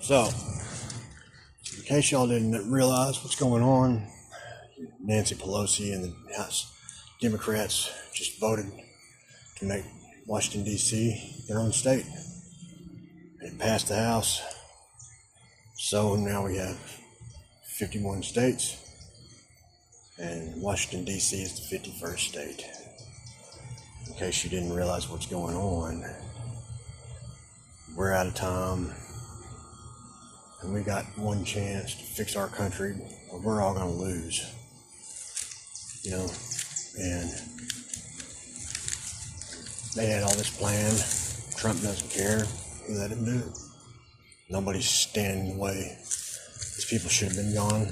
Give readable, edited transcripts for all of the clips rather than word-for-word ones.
So, in case y'all didn't realize what's going on, Nancy Pelosi and the House Democrats just voted to make Washington, D.C. their own state. It passed the House. So now we have 51 states, and Washington, D.C. is the 51st state. In case you didn't realize what's going on, we're out of time, and we got one chance to fix our country, or we're all going to lose. You know, and they had all this planned. Trump doesn't care. He let him do it. Nobody's standing in the way. These people should have been gone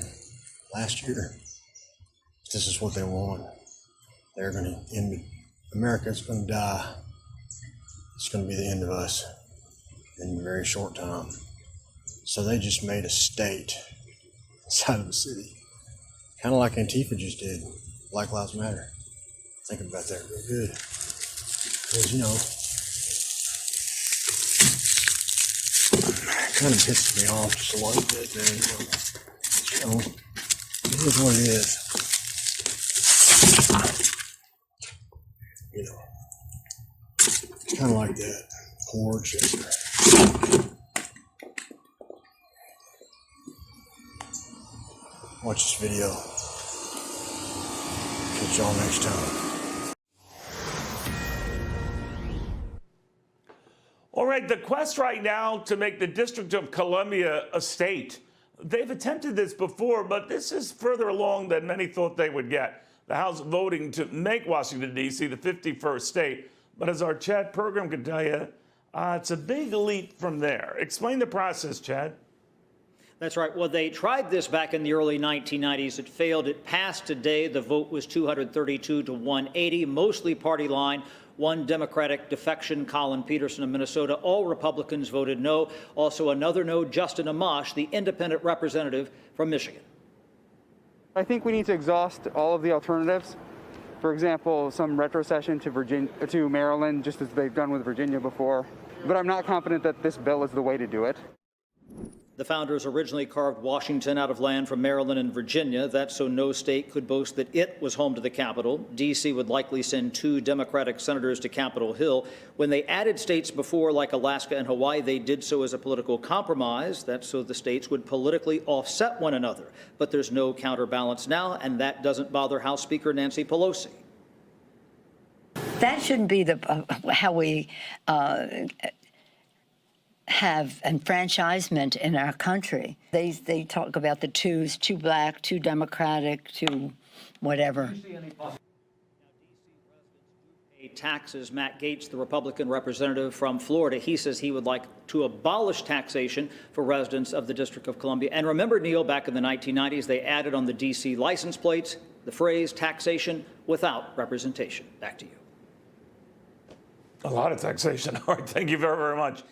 last year. This is what they want. They're going to end. America's going to die. It's going to be the end of us in a very short time. So they just made a state inside of a city, kind of like Antifa just did. Black Lives Matter. Thinking about that real good. Because, you know, it kind of pisses me off just a little bit, man. You know, it is what it is. You know, it's kind of like that poor chicken. Watch this video. Catch y'all next time. All right, the quest right now to make the District of Columbia a state. They've attempted this before, but this is further along than many thought they would get. The House voting to make Washington, D.C. the 51st state. But as our Chad program could tell you, it's a big leap from there. Explain the process, Chad. That's right. Well, they tried this back in the early 1990s. It failed. It passed today. The vote was 232 to 180, mostly party line. One Democratic defection, Colin Peterson of Minnesota. All Republicans voted no. Also another no, Justin Amash, the independent representative from Michigan. I think we need to exhaust all of the alternatives. For example, some retrocession to Maryland, just as they've done with Virginia before. But I'm not confident that this bill is the way to do it. The founders originally carved Washington out of land from Maryland and Virginia. That's so no state could boast that it was home to the Capitol. D.C. would likely send 2 Democratic senators to Capitol Hill. When they added states before, like Alaska and Hawaii, they did so as a political compromise. That's so the states would politically offset one another. But there's no counterbalance now, and that doesn't bother House Speaker Nancy Pelosi. That shouldn't be how we have enfranchisement in our country. They talk about the twos, 2 black, 2 Democratic, 2 whatever. Taxes. Matt Gaetz, the Republican representative from Florida, he says he would like to abolish taxation for residents of the District of Columbia. And remember, Neil, back in the 1990s, they added on the D.C. license plates the phrase taxation without representation. Back to you. A lot of taxation. All right, thank you very, very much.